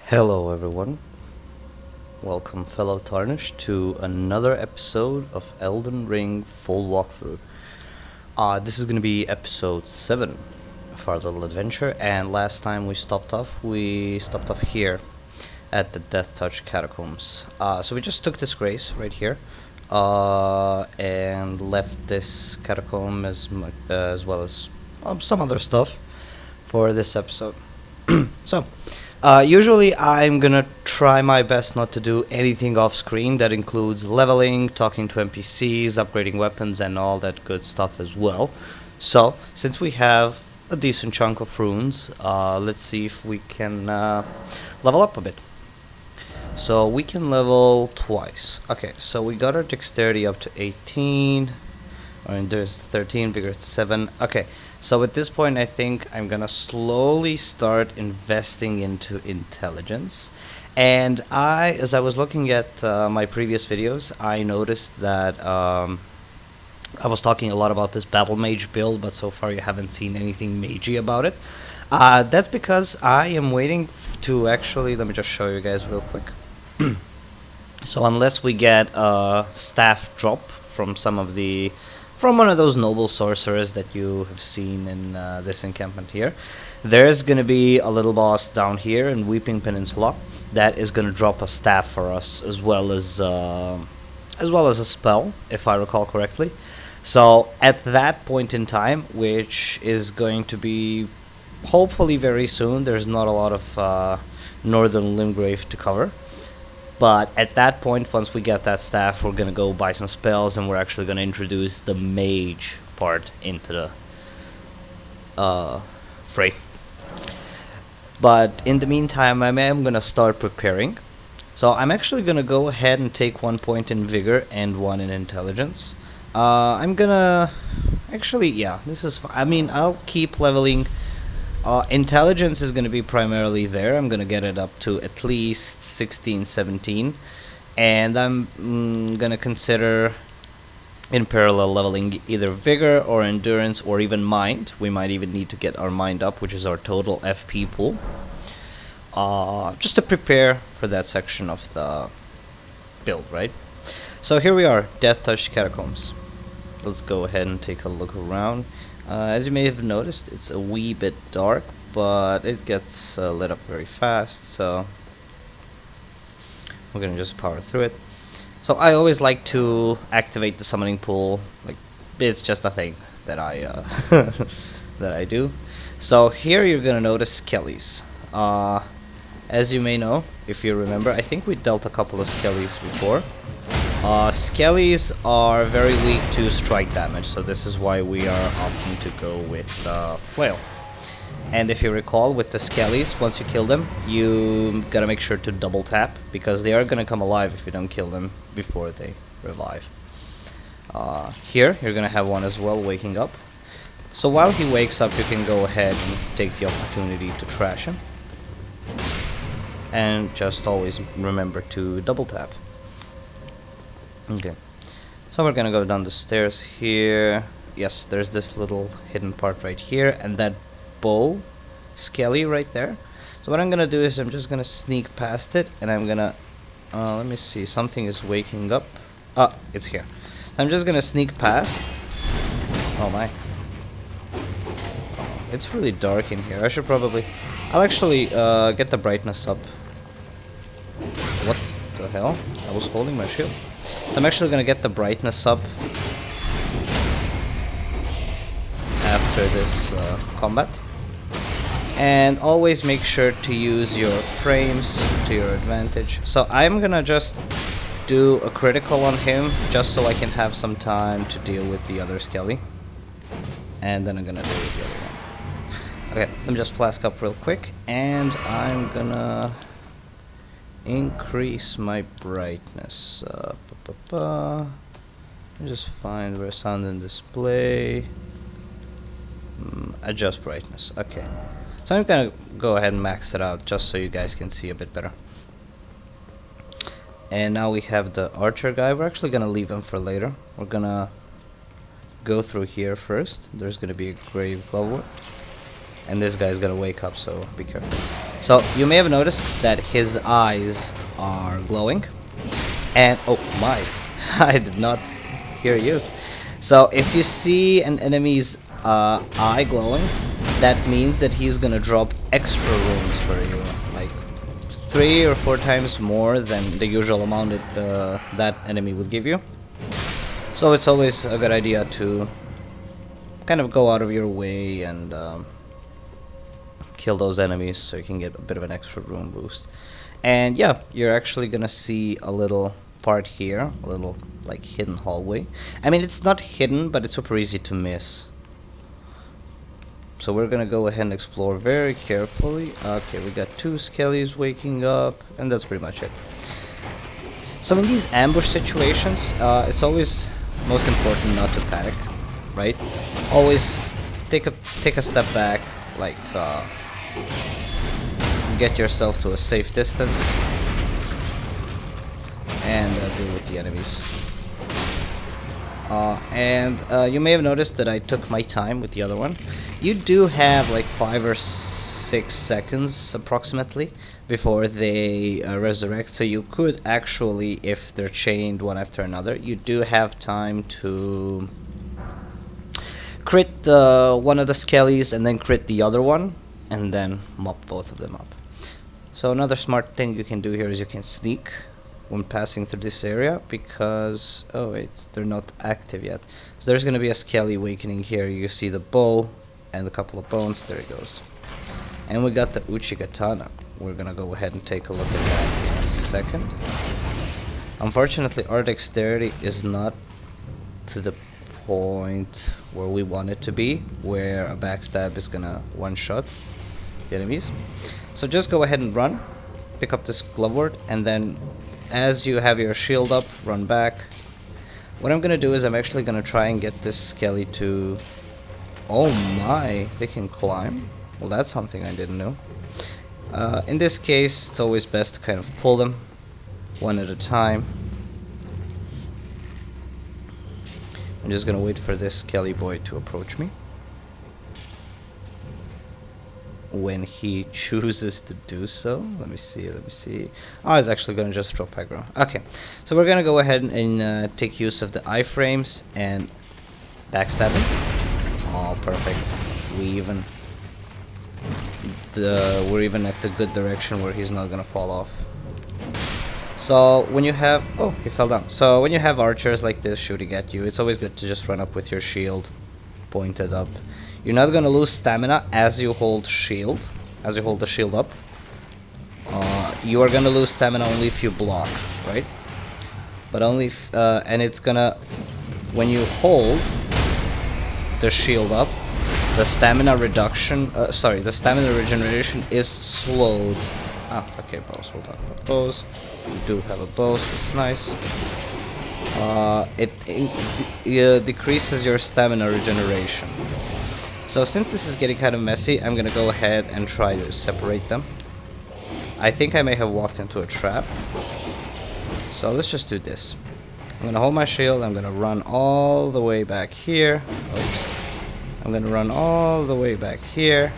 Hello everyone, welcome fellow Tarnished to another episode of Elden Ring full walkthrough. This is going to be episode 7 of our little adventure, and last time we stopped off here at the Deathtouched Catacombs. So we just took this grace right here and left this catacomb as well as some other stuff for this episode. Usually I'm gonna try my best not to do anything off screen. That includes leveling, talking to NPCs, upgrading weapons, and all that good stuff as well. So, since we have a decent chunk of runes, let's see if we can level up a bit. So we can level twice. Okay, so we got our dexterity up to 18. Our endurance 13, vigor at 7. Okay, so at this point I think I'm gonna slowly start investing into intelligence. And as I was looking at my previous videos, I noticed that I was talking a lot about this battle mage build, but so far you haven't seen anything magey about it. That's because I am waiting to actually, let me just show you guys real quick. So unless we get a staff drop from from one of those noble sorcerers that you have seen in this encampment here, there's gonna be a little boss down here in Weeping Peninsula that is gonna drop a staff for us, as well as a spell, if I recall correctly. So at that point in time, which is going to be hopefully very soon, there's not a lot of northern Limgrave to cover. But at that point, once we get that staff, we're gonna go buy some spells, and we're actually gonna introduce the mage part into the fray. But in the meantime, I am gonna start preparing. So I'm actually gonna go ahead and take 1 point in vigor and 1 in intelligence. I'm gonna actually, yeah, this is. I mean, I'll keep leveling. Intelligence is going to be primarily there. I'm going to get it up to at least 16, 17. And I'm going to consider in parallel leveling either vigor or endurance or even mind. We might even need to get our mind up, which is our total FP pool. Just to prepare for that section of the build, right? So here we are, Deathtouched Catacombs. Let's go ahead and take a look around. As you may have noticed, it's a wee bit dark, but it gets lit up very fast, so we're gonna just power through it. So I always like to activate the summoning pool. Like, it's just a thing that I that I do. So here you're gonna notice skellies. As you may know, if you remember, I think we dealt a couple of skellies before. Skellies are very weak to strike damage, so this is why we are opting to go with flail. And if you recall, with the skellies, once you kill them, you gotta make sure to double tap, because they are gonna come alive if you don't kill them before they revive. Here, you're gonna have one as well waking up. So while he wakes up, you can go ahead and take the opportunity to trash him. And just always remember to double tap. Okay, so we're gonna go down the stairs here. Yes, there's this little hidden part right here, and that bow skelly right there. So what I'm gonna do is I'm just gonna sneak past it, and I'm gonna let me see, something is waking up. It's here. I'm just gonna sneak past. Oh my, it's really dark in here. I'll actually get the brightness up. What the hell? I was holding my shield. I'm actually gonna get the brightness up after this combat. And always make sure to use your frames to your advantage. So I'm gonna just do a critical on him, just so I can have some time to deal with the other skelly. And then I'm gonna deal with the other one. Okay, let me just flask up real quick, and I'm gonna increase my brightness. Let me just find where sound and display. Adjust brightness. Okay. So I'm gonna go ahead and max it out just so you guys can see a bit better. And now we have the archer guy. We're actually gonna leave him for later. We're gonna go through here first. There's gonna be a grave glowworm. And this guy's gonna wake up, so be careful. So you may have noticed that his eyes are glowing. And oh my, I did not hear you. So if you see an enemy's eye glowing, that means that he's gonna drop extra runes for you, like 3 or 4 times more than the usual amount that that enemy would give you. So it's always a good idea to kind of go out of your way and kill those enemies so you can get a bit of an extra rune boost. And yeah, you're actually gonna see a little part here, a little like hidden hallway. I mean, it's not hidden, but it's super easy to miss. So we're gonna go ahead and explore very carefully. Okay, we got 2 skellies waking up, and that's pretty much it. So in these ambush situations, it's always most important not to panic, right? Always take a step back, like get yourself to a safe distance, and deal with the enemies. You may have noticed that I took my time with the other one. You do have like 5 or 6 seconds approximately before they resurrect, so you could actually, if they're chained one after another, you do have time to crit one of the skellies and then crit the other one, and then mop both of them up. So another smart thing you can do here is you can sneak when passing through this area, because oh wait, they're not active yet. So there's gonna be a skelly awakening here. You see the bow and a couple of bones. There it goes. And we got the Uchi Katana. We're gonna go ahead and take a look at that in a second. Unfortunately, our dexterity is not to the point where we want it to be, where a backstab is gonna one-shot the enemies. So just go ahead and run, pick up this glovewort, and then as you have your shield up, run back. What I'm gonna do is I'm actually gonna try and get this skelly to... Oh my, they can climb? Well, that's something I didn't know. In this case, it's always best to kind of pull them one at a time. I'm just gonna wait for this skelly boy to approach me. When he chooses to do so. Let me see. Oh, he's actually gonna just drop aggro. Okay, so we're gonna go ahead and take use of the iframes and backstab him. Oh, perfect. We're even at the good direction where he's not gonna fall off. So when you have... Oh, he fell down. So when you have archers like this shooting at you, it's always good to just run up with your shield pointed up. You're not gonna lose stamina as you hold shield, as you hold the shield up. You are gonna lose stamina only if you block, right? But only if, and it's gonna, when you hold the shield up, the stamina reduction, the stamina regeneration is slowed. Ah, okay, bows. We'll talk about bows. We do have a bow, so it's nice. It decreases your stamina regeneration. So since this is getting kind of messy, I'm gonna go ahead and try to separate them. I think I may have walked into a trap. So let's just do this. I'm gonna hold my shield, I'm gonna run all the way back here. Oops. I'm gonna run all the way back here.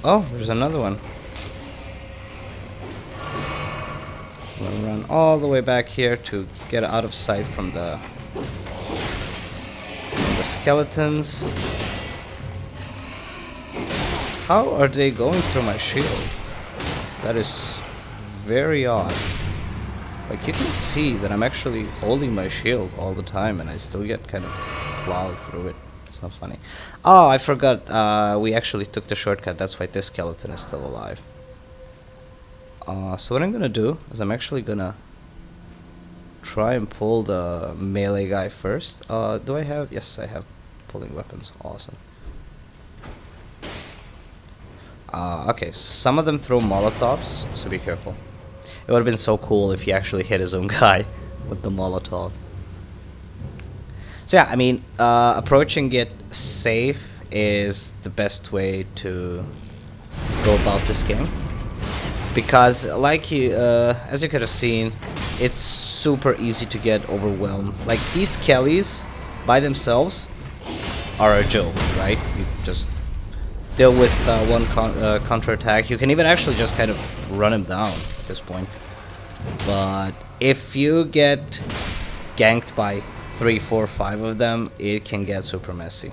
Oh, there's another one. I'm gonna run all the way back here to get out of sight from the skeletons. How are they going through my shield? That is very odd. Like, you can see that I'm actually holding my shield all the time and I still get kind of plowed through it. It's not funny. Oh, I forgot. We actually took the shortcut. That's why this skeleton is still alive. So what I'm gonna do is I'm actually gonna try and pull the melee guy first. Do I have? Yes, I have pulling weapons. Awesome. Okay, so some of them throw molotovs, so be careful. It would have been so cool if he actually hit his own guy with the molotov. So yeah, I mean, approaching it safe is the best way to go about this game. Because, like you, as you could have seen, it's super easy to get overwhelmed. Like, these skellies, by themselves, are a joke, right? You just... deal with one counter-attack. You can even actually just kind of run him down at this point. But if you get ganked by 3, 4, 5 of them, it can get super messy.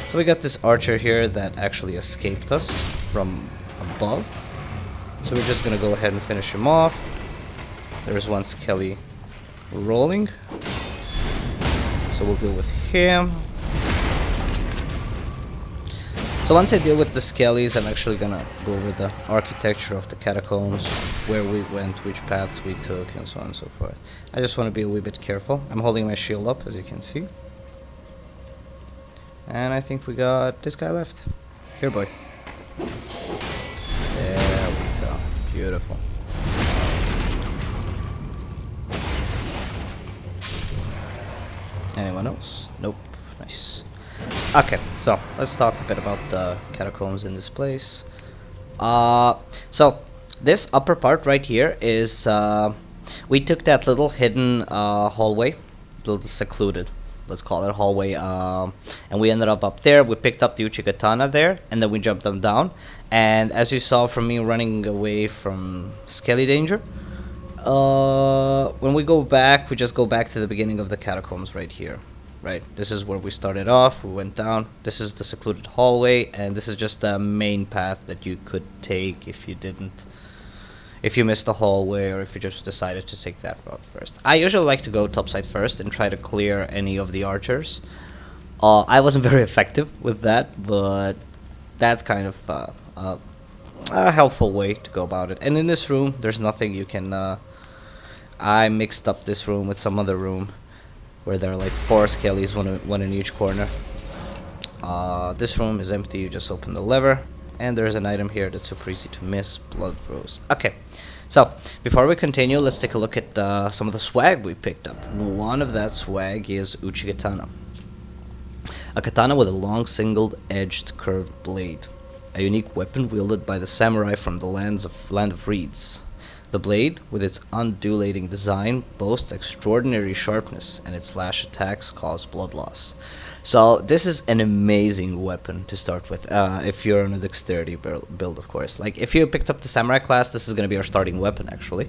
So we got this archer here that actually escaped us from above. So we're just gonna go ahead and finish him off. There's one skelly rolling. So we'll deal with him. So once I deal with the skellies, I'm actually gonna go over the architecture of the catacombs, where we went, which paths we took, and so on and so forth. I just want to be a wee bit careful. I'm holding my shield up, as you can see. And I think we got this guy left. Here, boy. There we go. Beautiful. Anyone else? Nope. Nice. Okay, so let's talk a bit about the catacombs in this place. So this upper part right here is we took that little hidden hallway, little secluded, let's call it hallway, and we ended up there. We picked up the Uchigatana there, and then we jumped them down. And as you saw from me running away from skelly danger, when we go back, we just go back to the beginning of the catacombs right here. Right, this is where we started off. We went down. This is the secluded hallway, and this is just the main path that you could take if you missed the hallway, or if you just decided to take that route first. I usually like to go topside first and try to clear any of the archers. I wasn't very effective with that, but that's kind of a helpful way to go about it. And in this room, there's nothing you can. I mixed up this room with some other room, where there are like 4 skellies, one in each corner. This room is empty. You just open the lever, and there's an item here that's super easy to miss. Blood rose. Okay, so before we continue, let's take a look at some of the swag we picked up. One of that swag is Uchigatana, a katana with a long single-edged curved blade, a unique weapon wielded by the samurai from the land of reeds. The blade, with its undulating design, boasts extraordinary sharpness, and its slash attacks cause blood loss. So this is an amazing weapon to start with, if you're on a dexterity build, of course. Like, if you picked up the samurai class, this is going to be our starting weapon, actually.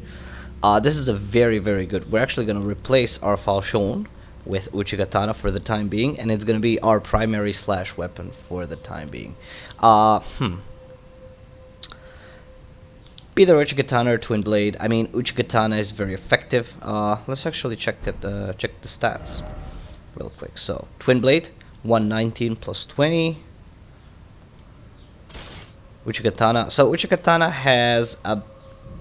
This is a very, very good. We're actually going to replace our falchion with Uchigatana for the time being, and it's going to be our primary slash weapon for the time being. Either Uchigatana or Twin Blade. I mean, Uchigatana is very effective. Let's actually check the stats real quick. So, Twin Blade, 119 plus 20. Uchigatana. So, Uchigatana has a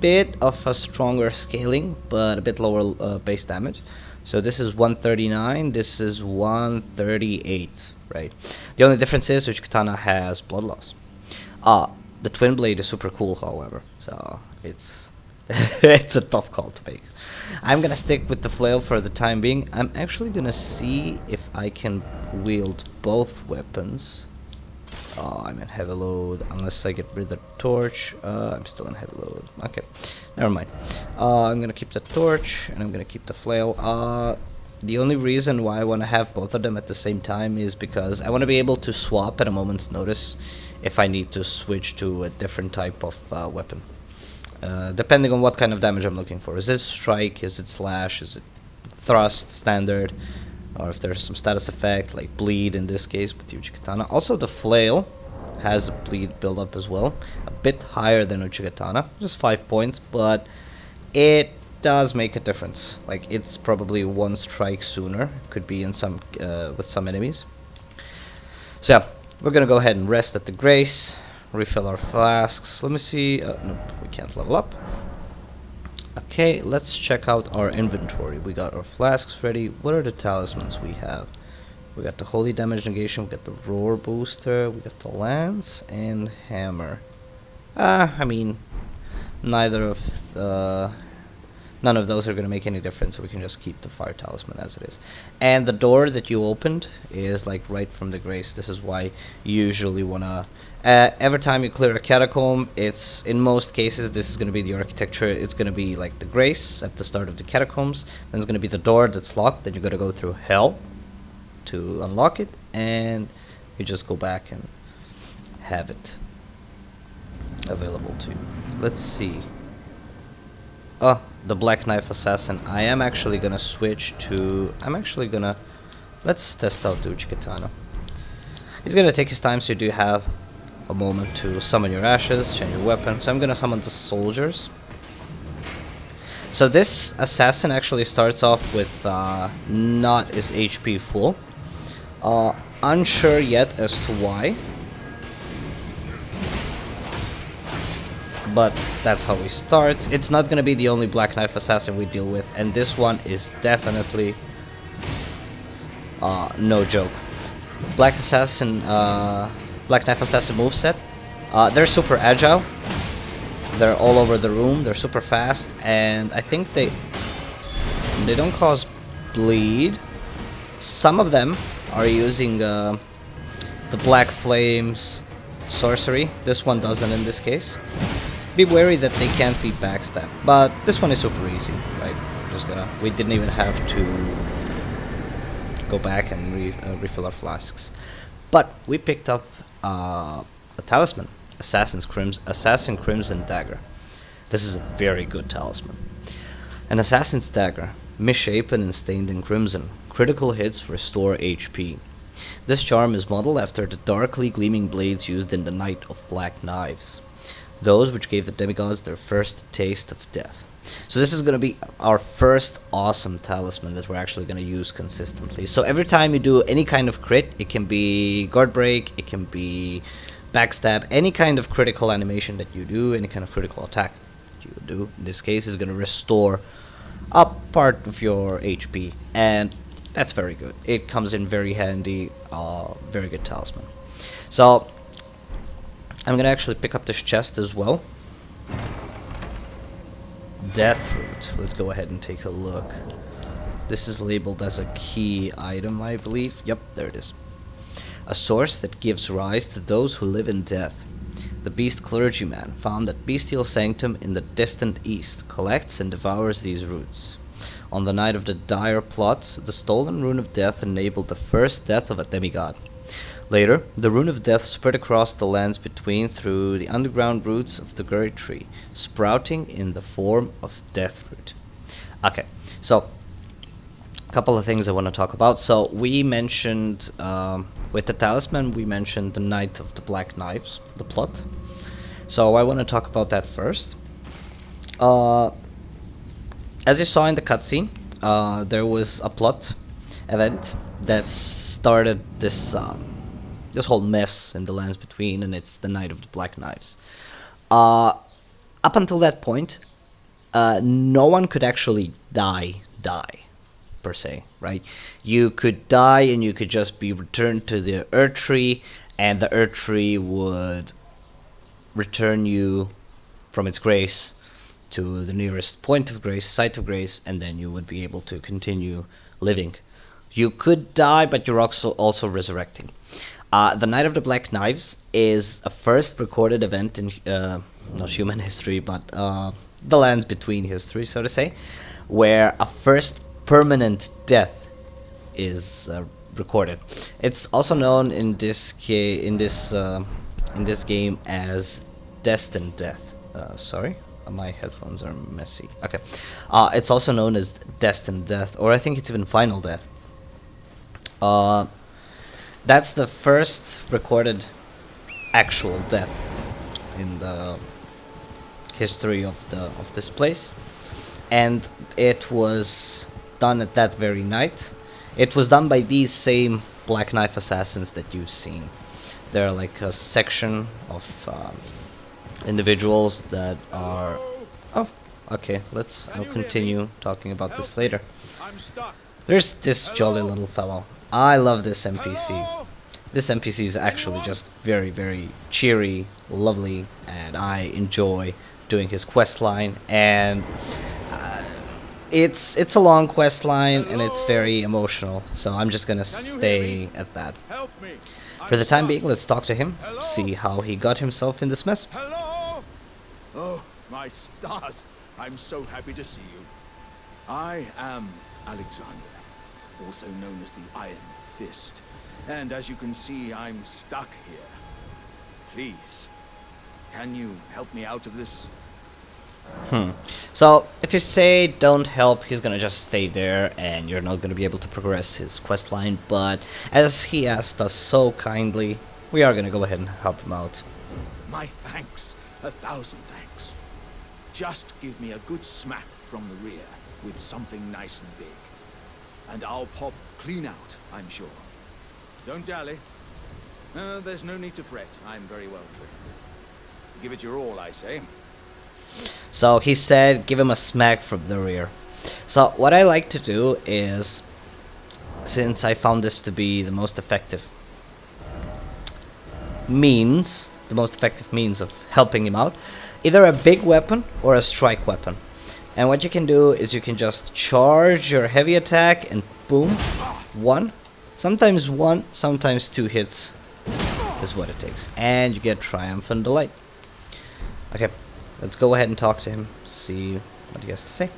bit of a stronger scaling, but a bit lower base damage. So, this is 139. This is 138, right? The only difference is Uchigatana has blood loss. The Twin Blade is super cool, however, so it's it's a tough call to make. I'm gonna stick with the flail for the time being. I'm actually gonna see if I can wield both weapons. Oh, I'm in heavy load, unless I get rid of the torch. I'm still in heavy load. Okay, never mind. I'm gonna keep the torch, and I'm gonna keep the flail. The only reason why I want to have both of them at the same time is because I want to be able to swap at a moment's notice if I need to switch to a different type of weapon. Depending on what kind of damage I'm looking for. Is it strike? Is it slash? Is it thrust, standard? Or if there's some status effect, like bleed in this case with Uchigatana. Also, the flail has a bleed build-up as well. A bit higher than Uchigatana. Just 5 points, but it does make a difference. Like, it's probably 1 strike sooner. Could be in some with some enemies. So yeah, we're gonna go ahead and rest at the Grace, refill our flasks. Let me see. Nope, we can't level up. Okay, let's check out our inventory. We got our flasks ready. What are the talismans we have? We got the Holy Damage Negation, we got the Roar Booster, we got the Lance, and Hammer. I mean, neither of the... None of those are going to make any difference, so we can just keep the Fire Talisman as it is. And the door that you opened is like right from the Grace. This is why you usually want to... every time you clear a catacomb, it's... In most cases, this is going to be the architecture. It's going to be like the Grace at the start of the catacombs. Then it's going to be the door that's locked. Then you got to go through Hell to unlock it. And you just go back have it available to you. Let's see. Oh, the Black Knife Assassin. I am actually gonna switch to... Let's test out Deathtouched Katana. He's gonna take his time, so you do have a moment to summon your ashes, change your weapon. So I'm gonna summon the soldiers. So this assassin actually starts off with not his HP full. Unsure yet as to why. But that's how he starts. It's not gonna be the only Black Knife Assassin we deal with, and this one is definitely no joke. Black Knife Assassin moveset. They're super agile. They're all over the room. They're super fast, and I think they don't cause bleed. Some of them are using the Black Flames sorcery. This one doesn't in this case. Be wary that they can't be backstabbed, but this one is super easy, right? We didn't even have to go back and refill our flasks. But we picked up a talisman, Assassin Crimson Dagger. This is a very good talisman. An Assassin's Dagger, misshapen and stained in crimson. Critical hits restore HP. This charm is modeled after the darkly gleaming blades used in the Night of Black Knives, those which gave the demigods their first taste of death. So this is going to be our first awesome talisman that we're actually going to use consistently. So every time you do any kind of crit, it can be guard break, it can be backstab, any kind of critical animation that you do, any kind of critical attack that you do, in this case is going to restore a part of your HP, and that's very good. It comes in very handy, very good talisman. So I'm gonna actually pick up this chest as well. Deathroot. Let's go ahead and take a look. This is labeled as a key item, I believe. Yep, there it is. A source that gives rise to those who live in death. The beast clergyman found that bestial sanctum in the distant east collects and devours these roots. On the night of the dire plot, the stolen rune of death enabled the first death of a demigod. Later, the rune of death spread across the lands between through the underground roots of the great tree, sprouting in the form of Deathroot. Okay, so a couple of things I want to talk about. So we mentioned, with the talisman, we mentioned the Night of the Black Knives, the plot. So I want to talk about that first. As you saw in the cutscene, there was a plot event that started this whole mess in the lands between, and it's the Night of the Black Knives. Up until that point, no one could actually die, per se, right? You could die and you could just be returned to the Earth Tree, and the Earth Tree would return you from its grace to the nearest point of grace, site of grace, and then you would be able to continue living. You could die, but you're also resurrecting. The Night of the Black Knives is a first recorded event in not human history, but the lands between history, so to say, where a first permanent death is recorded. It's also known in this game as Destined Death. Sorry, my headphones are messy. Okay, it's also known as Destined Death, or I think it's even Final Death. That's the first recorded actual death in the history of this place, and it was done at that very night. It was done by these same Black Knife assassins that you've seen. They're like a section of individuals that are... Oh, okay, I'll continue talking about this later. There's this jolly little fellow. I love this NPC. This NPC is actually just very, very cheery, lovely, and I enjoy doing his quest line. And it's a long quest line, and it's very emotional, so I'm just gonna stay at that. For the time being, let's talk to him, see how he got himself in this mess. Hello! Oh, my stars! I'm so happy to see you. I am Alexander, also known as the Iron Fist. And as you can see, I'm stuck here. please, can you help me out of this? So, if you say don't help, he's gonna just stay there and you're not gonna be able to progress his quest line, but as he asked us so kindly, we are gonna go ahead and help him out. My thanks, 1,000 thanks. Just give me a good smack from the rear with something nice and big, and I'll pop clean out, I'm sure. Don't dally. No, there's no need to fret. I'm very well trained. Give it your all, I say. So he said give him a smack from the rear. So what I like to do is, since I found this to be the most effective means of helping him out, either a big weapon or a strike weapon. And what you can do is you can just charge your heavy attack and boom, sometimes two hits is what it takes, and you get Triumph and Delight. Okay, let's go ahead and talk to him, see what he has to say.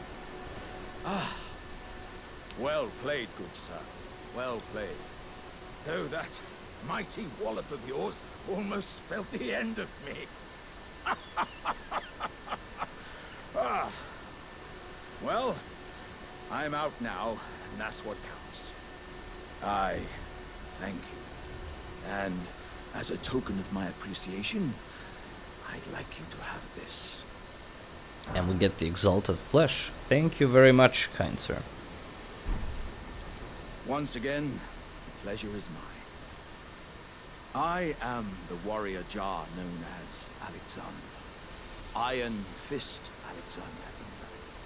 Well played, good sir. Well played. Though that mighty wallop of yours almost spelled the end of me. Well, I'm out now, and that's what counts. I thank you. And as a token of my appreciation, I'd like you to have this. And we get the Exalted Flesh. Thank you very much, kind sir. Once again, the pleasure is mine. I am the warrior Jar known as Alexander. Iron Fist Alexander, in fact.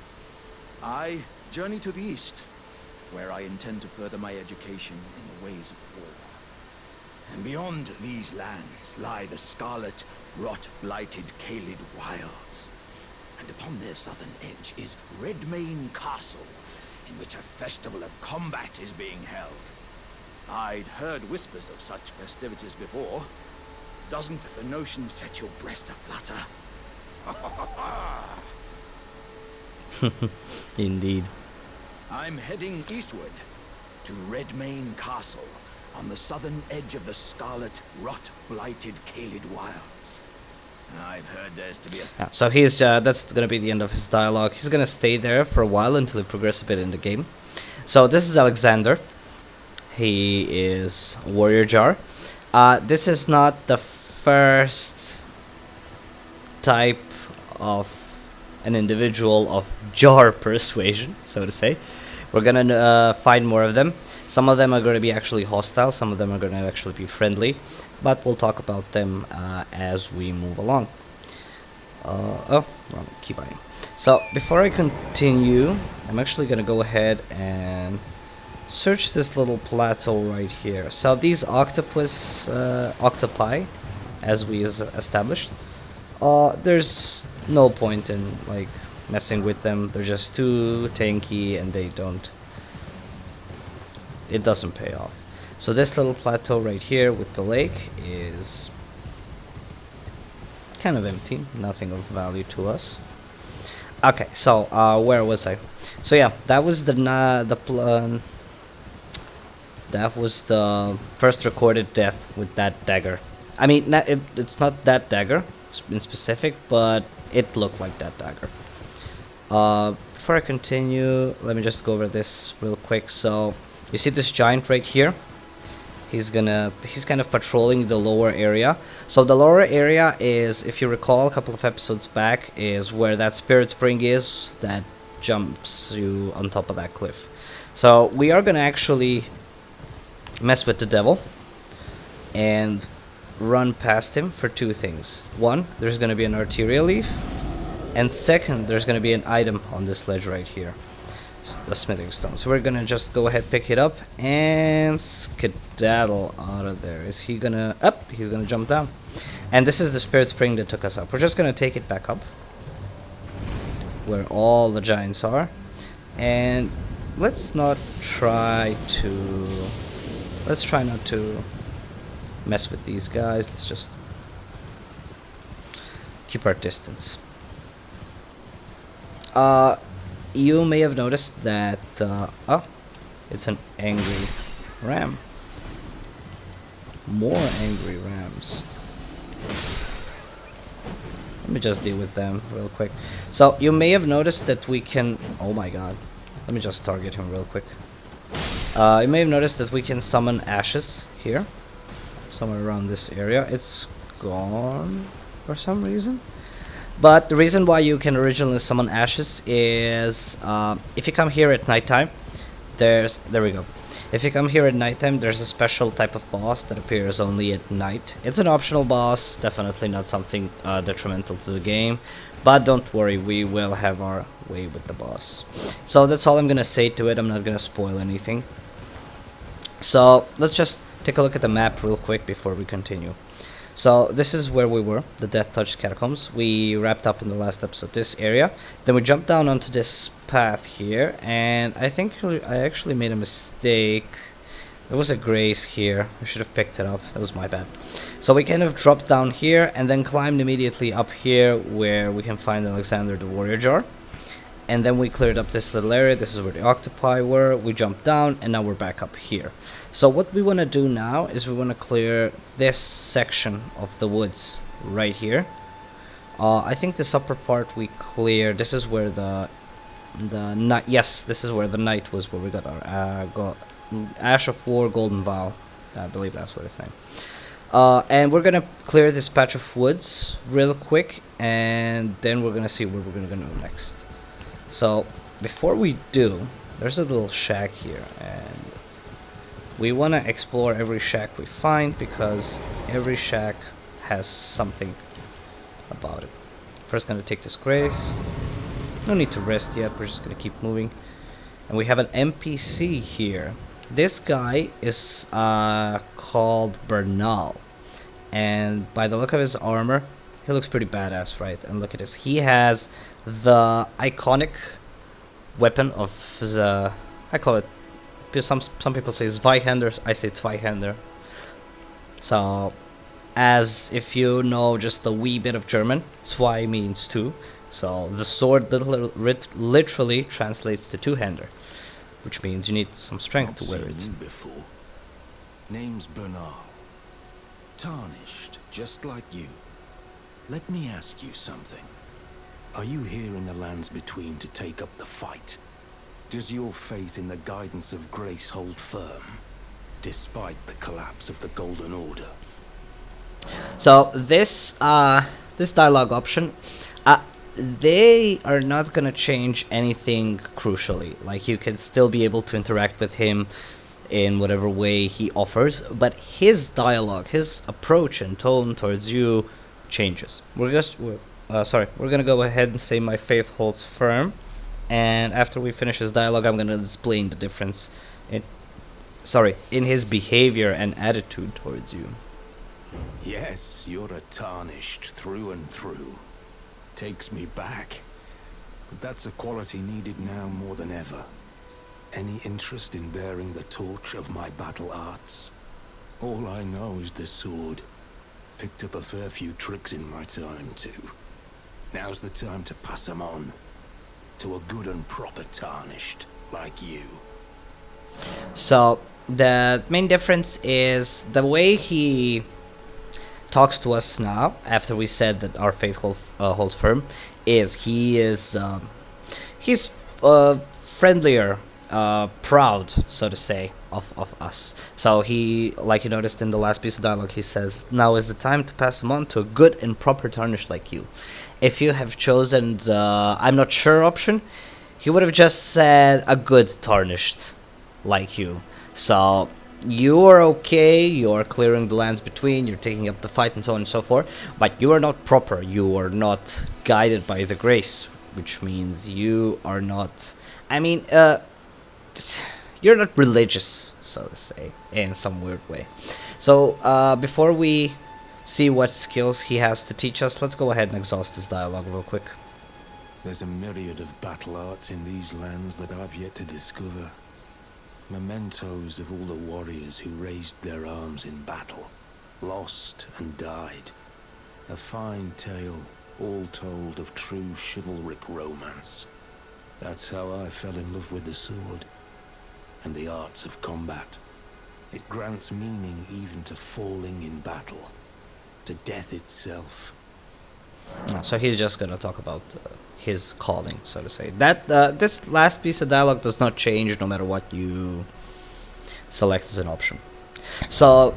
I journey to the east, where I intend to further my education in the ways of war. And beyond these lands lie the scarlet, rot-blighted Caelid wilds. And upon their southern edge is Redmane Castle, in which a festival of combat is being held. I'd heard whispers of such festivities before. Doesn't the notion set your breast aflutter? Indeed. I'm heading eastward to Redmane Castle on the southern edge of the scarlet, rot-blighted Caelid wilds. I've heard there's to be a... Yeah, so he's that's going to be the end of his dialogue. He's going to stay there for a while until he progresses a bit in the game. So this is Alexander. He is a warrior Jar. This is not the first type of an individual of Jar persuasion, so to say. We're going to find more of them. Some of them are going to be actually hostile. Some of them are going to actually be friendly. But we'll talk about them as we move along. Keep eyeing. So before I continue, I'm actually going to go ahead and search this little plateau right here. So these octopi, as we established, there's no point in like messing with them. They're just too tanky, and it doesn't pay off. So this little plateau right here with the lake is kind of empty, nothing of value to us. Okay, so where was I? So yeah, that was that was the first recorded death with that dagger. I mean, it's not that dagger in specific, but it looked like that dagger. Before I continue, let me just go over this real quick. So you see this giant right here? He's kind of patrolling the lower area. So the lower area is, if you recall a couple of episodes back, is where that spirit spring is that jumps you on top of that cliff. So we are gonna actually mess with the devil and run past him for two things. One, there's gonna be an arterial leaf, and second, there's gonna be an item on this ledge right here. The smithing stone. So we're gonna just go ahead, pick it up, and skedaddle out of there. Is he gonna up? He's gonna jump down. And this is the spirit spring that took us up. We're just gonna take it back up where all the giants are, and let's try not to mess with these guys. Let's just keep our distance. You may have noticed that, it's an angry ram. More angry rams. Let me just deal with them real quick. So you may have noticed that we can... Oh my god. Let me just target him real quick. You may have noticed that we can summon ashes here. Somewhere around this area. It's gone for some reason. But the reason why you can originally summon ashes is if you come here at nighttime, there we go. If you come here at nighttime, there's a special type of boss that appears only at night. It's an optional boss, definitely not something detrimental to the game. But don't worry, we will have our way with the boss. So that's all I'm gonna say to it. I'm not gonna spoil anything. So let's just take a look at the map real quick before we continue. So this is where we were, the Deathtouched Catacombs. We wrapped up in the last episode this area. Then we jumped down onto this path here, and I think I actually made a mistake. There was a grace here. I should have picked it up. That was my bad. So we kind of dropped down here and then climbed immediately up here where we can find Alexander the Warrior Jar. And then we cleared up this little area. This is where the octopi were. We jumped down, and now we're back up here. So what we want to do now is we want to clear this section of the woods right here. I think this upper part we cleared. This is where the night. Yes, this is where the night was, where we got our Ash of War, Golden Vow. I believe that's what it's named. And we're gonna clear this patch of woods real quick, and then we're gonna see where we're gonna go next. So before we do, there's a little shack here, and we want to explore every shack we find because every shack has something about it. First gonna take this grace. No need to rest yet, we're just gonna keep moving. And we have an NPC here. This guy is called Bernahl, and by the look of his armor, he looks pretty badass, right? And look at this. He has the iconic weapon of the... I call it... Some people say Zweihander. I say Zweihander. So, as if you know just a wee bit of German, Zwei means two. So, the sword literally translates to two-hander, which means you need some strength to wear it. Before. Name's Bernahl. Tarnished, just like you. Let me ask you something. Are you here in the lands between to take up the fight? Does your faith in the guidance of grace hold firm, despite the collapse of the Golden Order? So this dialogue option, they are not gonna change anything crucially. Like, you can still be able to interact with him in whatever way he offers, but his dialogue, his approach and tone towards you changes. We're gonna go ahead and say my faith holds firm, and after we finish his dialogue, I'm gonna explain the difference in his behavior and attitude towards you. Yes, you're a tarnished through and through. Takes me back, but that's a quality needed now more than ever. Any interest in bearing the torch of my battle arts? All I know is the sword. Picked up a fair few tricks in my time, too. Now's the time to pass them on. To a good and proper tarnished, like you. So, the main difference is the way he talks to us now, after we said that our faith holds firm, is he's friendlier, proud, so to say, of us. So he, like you noticed in the last piece of dialogue, he says, now is the time to pass them on to a good and proper tarnished like you. If you have chosen the I'm not sure option, he would have just said a good tarnished like you. So you are okay, you are clearing the lands between, you're taking up the fight and so on and so forth, but you are not proper, you are not guided by the grace, which means you are not, you're not religious, so to say, in some weird way. So before we see what skills he has to teach us, let's go ahead and exhaust this dialogue real quick. There's a myriad of battle arts in these lands that I've yet to discover. Mementos of all the warriors who raised their arms in battle, lost and died. A fine tale, all told, of true chivalric romance. That's how I fell in love with the sword and the arts of combat. It grants meaning even to falling in battle, to death itself. So he's just gonna talk about his calling, so to say. That this last piece of dialogue does not change no matter what you select as an option. So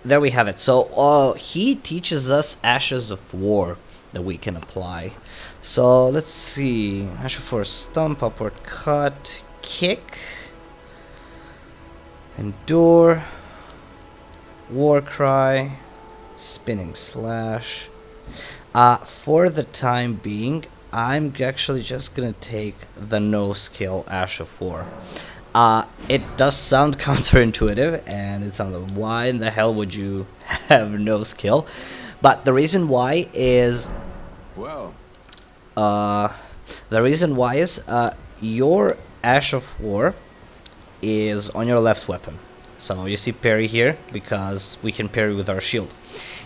there we have it. So he teaches us Ashes of War that we can apply. So let's see. Ash of War: Stump, Upward Cut, Kick, Endure, War Cry, Spinning Slash. For the time being, I'm actually just gonna take the no skill Ash of War. It does sound counterintuitive, and it sounds, why in the hell would you have no skill? But the reason why is, Well, your Ash of War is on your left weapon. So you see parry here because we can parry with our shield.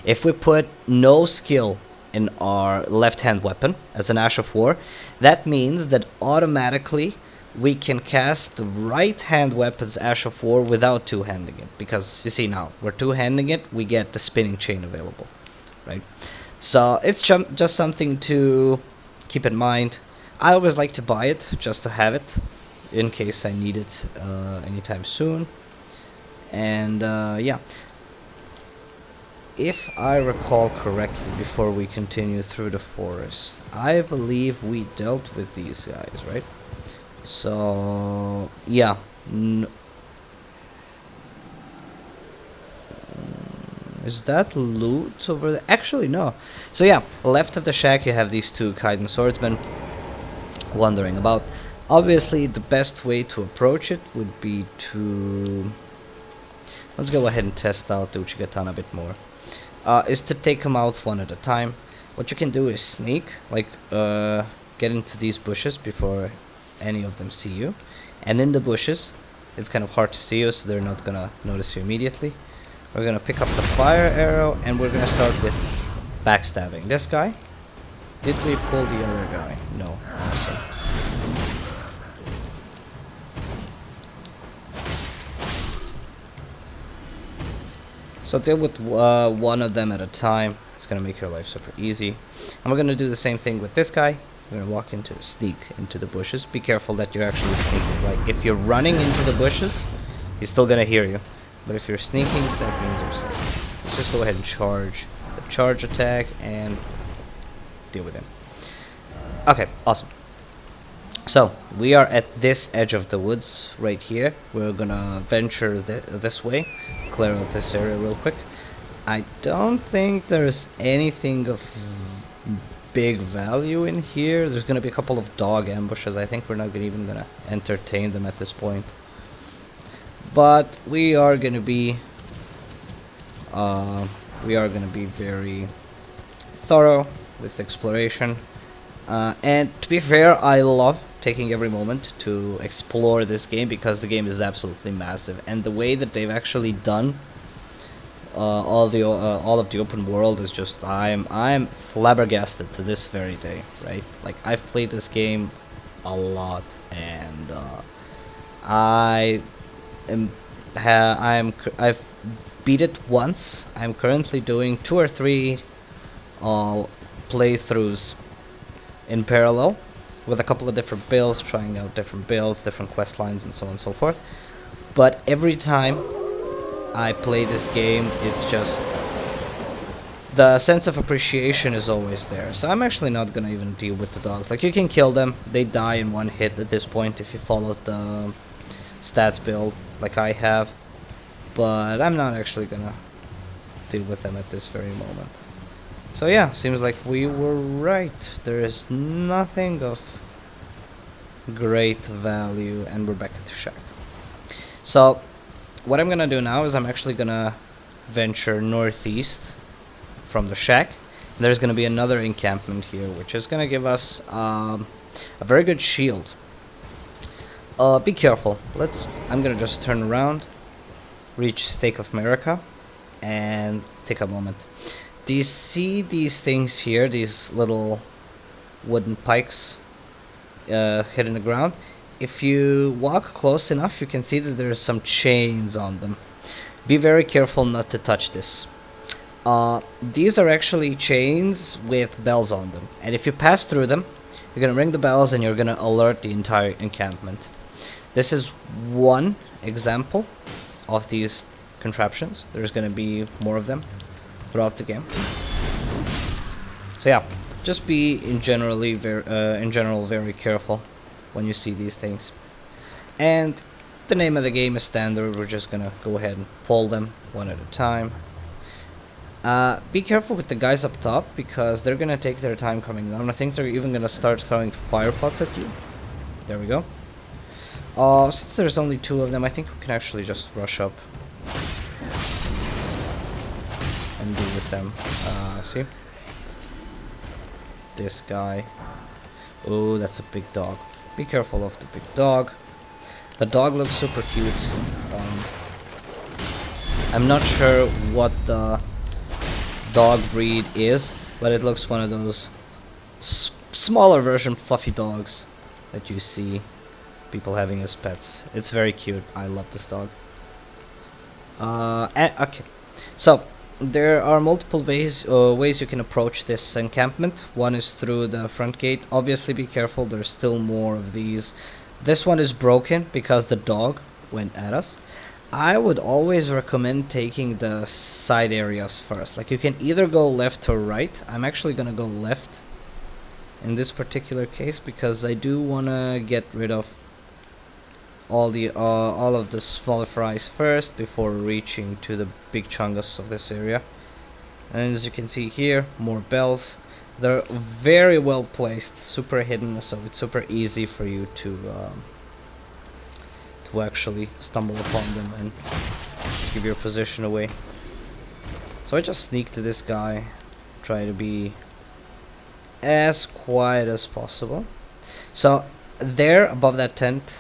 If we put no skill in our left hand weapon as an Ash of War, that means that automatically we can cast the right hand weapon's Ash of War without two-handing it, because you see now we're two-handing it, we get the spinning chain available, right? So it's just something to keep in mind. I always like to buy it just to have it in case I need it anytime soon. And yeah, if I recall correctly, before we continue through the forest, I believe we dealt with these guys, right? So yeah, is that loot over there? Actually, no. So yeah, left of the shack you have these two Kaiden swordsmen wandering about. Obviously, the best way to approach it would be to... Let's go ahead and test out the Uchigatana a bit more. Is to take them out one at a time. What you can do is sneak, like get into these bushes before any of them see you. And in the bushes, it's kind of hard to see you, so they're not gonna notice you immediately. We're gonna pick up the fire arrow, and we're gonna start with backstabbing this guy. Did we pull the other guy? No. Awesome. So deal with one of them at a time. It's gonna make your life super easy. And we're gonna do the same thing with this guy. We're gonna sneak into the bushes. Be careful that you're actually sneaking. Like, if you're running into the bushes, he's still gonna hear you. But if you're sneaking, that means you're safe. Let's just go ahead and charge the charge attack and deal with him. Okay, awesome. So we are at this edge of the woods right here. We're gonna venture this way, clear out this area real quick. I don't think there's anything of big value in here. There's gonna be a couple of dog ambushes. I think we're not even gonna entertain them at this point. But we are gonna be very thorough with exploration. And to be fair, I love taking every moment to explore this game because the game is absolutely massive, and the way that they've actually done all of the open world is just, I'm flabbergasted to this very day, right? Like, I've played this game a lot, and I've beat it once. I'm currently doing 2 or 3 playthroughs in parallel with a couple of different builds, trying out different builds, different quest lines, and so on and so forth. But every time I play this game, it's just the sense of appreciation is always there. So I'm actually not gonna even deal with the dogs. Like, you can kill them, they die in one hit at this point if you follow the stats build like I have, but I'm not actually gonna deal with them at this very moment. So yeah, seems like we were right. There is nothing of great value, and we're back at the shack. So what I'm gonna do now is I'm actually gonna venture northeast from the shack. There's gonna be another encampment here, which is gonna give us a very good shield. Be careful. I'm gonna just turn around, reach Stake of America, and take a moment. Do you see these things here, these little wooden pikes hit in the ground? If you walk close enough, you can see that there's some chains on them. Be very careful not to touch this. These are actually chains with bells on them, and if you pass through them, you're gonna ring the bells and you're gonna alert the entire encampment. This is one example of these contraptions. There's gonna be more of them throughout the game. So yeah, just be in general very careful when you see these things. And the name of the game is standard. We're just gonna go ahead and pull them one at a time. Be careful with the guys up top because they're gonna take their time coming down. I think they're even gonna start throwing fire pots at you. There we go. Since there's only 2 of them, I think we can actually just rush up and deal with them. See? This guy. Oh, that's a big dog. Be careful of the big dog. The dog looks super cute. I'm not sure what the dog breed is, but it looks one of those smaller version fluffy dogs that you see people having as pets. It's very cute. I love this dog. Okay, so there are multiple ways you can approach this encampment. One is through the front gate. Obviously be careful, there's still more of these. This one is broken because the dog went at us. I would always recommend taking the side areas first. Like, you can either go left or right. I'm actually gonna go left in this particular case because I do wanna get rid of all of the smaller fries first before reaching to the big chungus of this area. And as you can see here, more bells. They're very well placed, super hidden, so it's super easy for you to actually stumble upon them and give your position away. So I just sneak to this guy, try to be as quiet as possible. So there above that tent,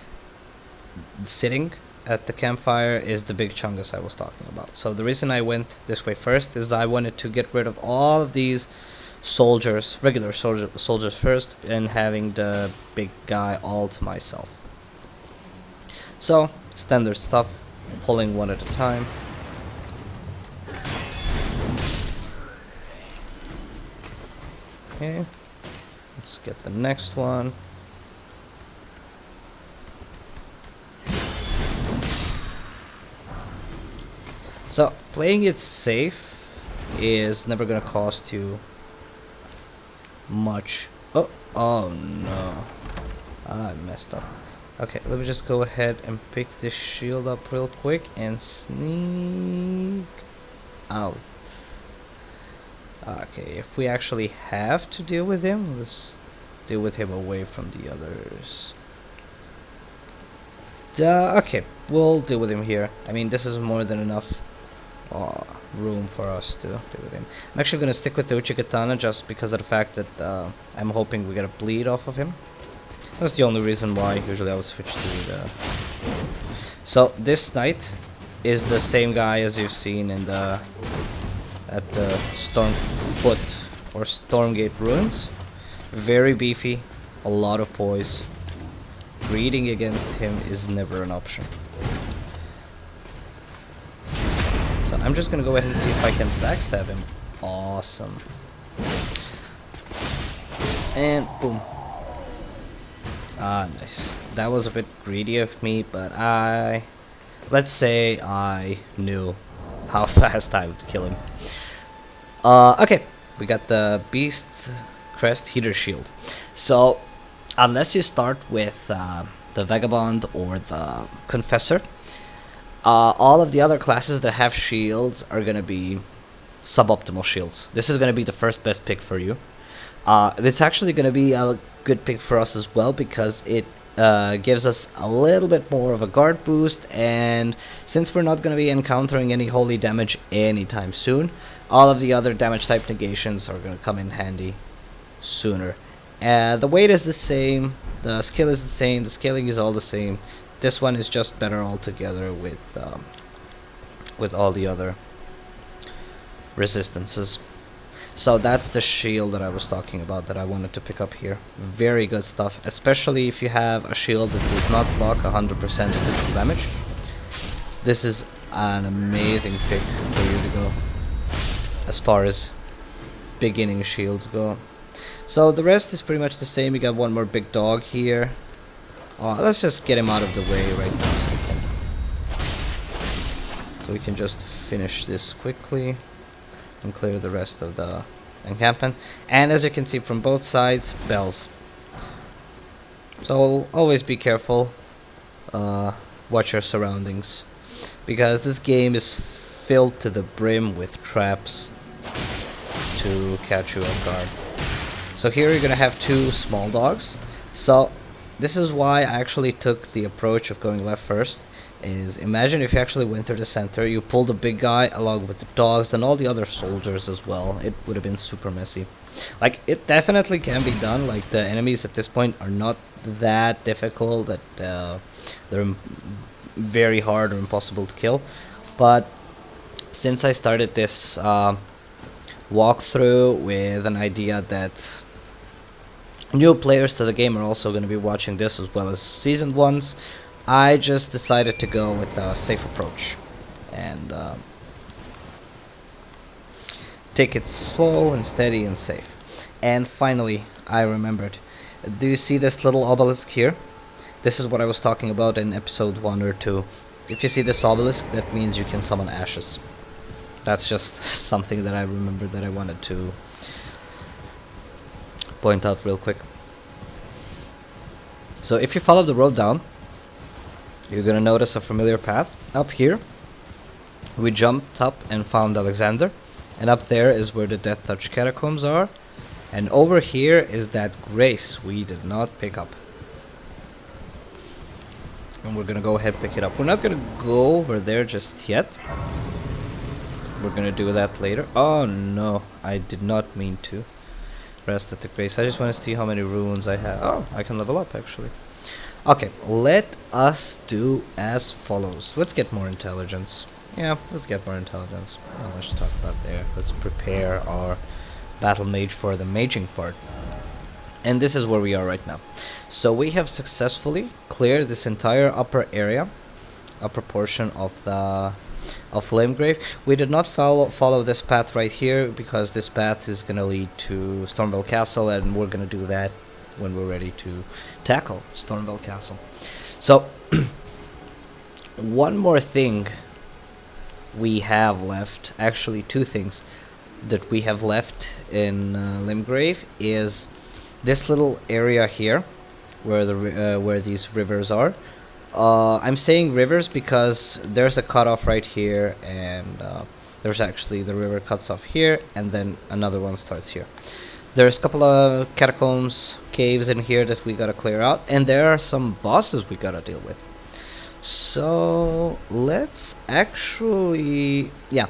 sitting at the campfire, is the big chungus I was talking about. So the reason I went this way first is I wanted to get rid of all of these soldiers, regular soldiers first, and having the big guy all to myself. So standard stuff, pulling one at a time. Okay, let's get the next one. So playing it safe is never gonna cost you much. Oh no, I messed up. Okay, let me just go ahead and pick this shield up real quick and sneak out. Okay, if we actually have to deal with him, let's deal with him away from the others. Okay, we'll deal with him here. I mean, this is more than enough room for us to deal with him. I'm actually gonna stick with the Uchikatana just because of the fact that I'm hoping we get a bleed off of him. That's the only reason why. Usually I would switch to the... So this knight is the same guy as you've seen in the at the Stormfoot or Stormgate ruins. Very beefy, a lot of poise. Reading against him is never an option. So I'm just gonna go ahead and see if I can backstab him. Awesome. And boom. Ah, nice. That was a bit greedy of me, but let's say I knew how fast I would kill him. Okay, we got the Beast Crest Heater Shield. So, unless you start with the Vagabond or the Confessor, all of the other classes that have shields are gonna be suboptimal shields. This is gonna be the first best pick for you. It's actually gonna be a good pick for us as well because it gives us a little bit more of a guard boost, and since we're not going to be encountering any holy damage anytime soon, all of the other damage type negations are going to come in handy sooner. The weight is the same, the skill is the same, the scaling is all the same. This one is just better altogether with all the other resistances. So that's the shield that I was talking about that I wanted to pick up here. Very good stuff, especially if you have a shield that does not block 100% physical damage. This is an amazing pick for you to go. as far as beginning shields go. So the rest is pretty much the same. We got one more big dog here. Let's just get him out of the way right now so we can just finish this quickly and clear the rest of the encampment. And as you can see from both sides, bells. So always be careful. Watch your surroundings, because this game is filled to the brim with traps to catch you off guard. So here you're gonna have two small dogs. So this is why I actually took the approach of going left first. Is imagine if you actually went through the center, you pulled the big guy along with the dogs and all the other soldiers as well. It would have been super messy. Like, it definitely can be done. Like, the enemies at this point are not that difficult, that they're very hard or impossible to kill. But since I started this walkthrough with an idea that new players to the game are also going to be watching this as well as seasoned ones, I just decided to go with a safe approach and take it slow and steady and safe. And finally, I remembered. Do you see this little obelisk here? This is what I was talking about in episode 1 or 2. If you see this obelisk, that means you can summon ashes. That's just something that I remembered that I wanted to point out real quick. So if you follow the road down, you're gonna notice a familiar path. Up here, we jumped up and found Alexander, and up there is where the Deathtouched Catacombs are, and over here is that grace we did not pick up. And we're gonna go ahead and pick it up. We're not gonna go over there just yet. We're gonna do that later. Oh no, I did not mean to rest at the grace. I just want to see how many runes I have. Oh, I can level up actually. Okay, let us do as follows. Let's get more intelligence. Yeah, let's get more intelligence. Not much to talk about there. Let's prepare our battle mage for the maging part. And this is where we are right now. So we have successfully cleared this entire upper area, upper portion of Limgrave. We did not follow this path right here, because this path is gonna lead to Stormvale Castle, and we're gonna do that when we're ready to tackle Stormvale Castle. So one more thing we have left, actually two things that we have left in Limgrave, is this little area here where where these rivers are. I'm saying rivers because there's a cutoff right here, and there's actually the river cuts off here, and then another one starts here. There's a couple of catacombs, caves in here that we gotta clear out, and there are some bosses we gotta deal with. So let's actually deal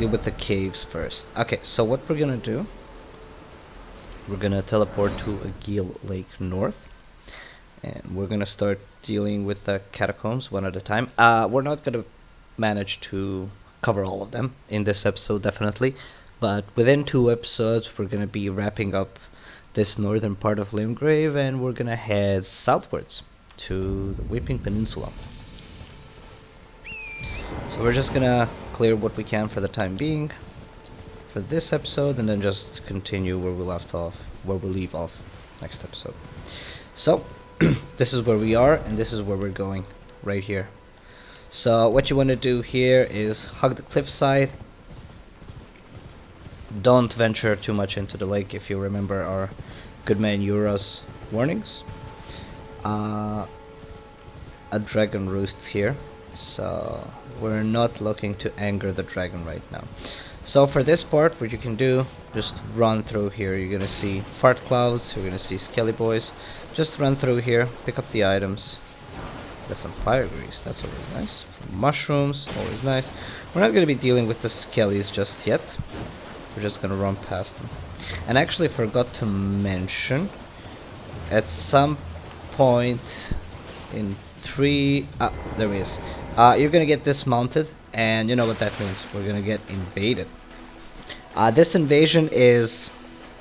with the caves first. Okay, so what we're gonna do, we're gonna teleport to Agil Lake North, and we're gonna start dealing with the catacombs one at a time. We're not gonna manage to cover all of them in this episode, definitely, but within 2 episodes we're gonna be wrapping up this northern part of Limgrave, and we're gonna head southwards to the Weeping Peninsula. So we're just gonna clear what we can for the time being for this episode, and then just continue where we leave off next episode. So this is where we are, and this is where we're going, right here. So what you want to do here is hug the cliffside. Don't venture too much into the lake, if you remember our good man Yura's warnings. A dragon roosts here, so we're not looking to anger the dragon right now. So for this part, what you can do, just run through here. You're gonna see fart clouds, you're gonna see skelly boys. Just run through here, pick up the items. Got some fire grease, that's always nice. Mushrooms, always nice. We're not gonna be dealing with the skellies just yet. We're just gonna run past them. And I actually forgot to mention, at some point in there he is. You're gonna get dismounted, and you know what that means. We're gonna get invaded. This invasion is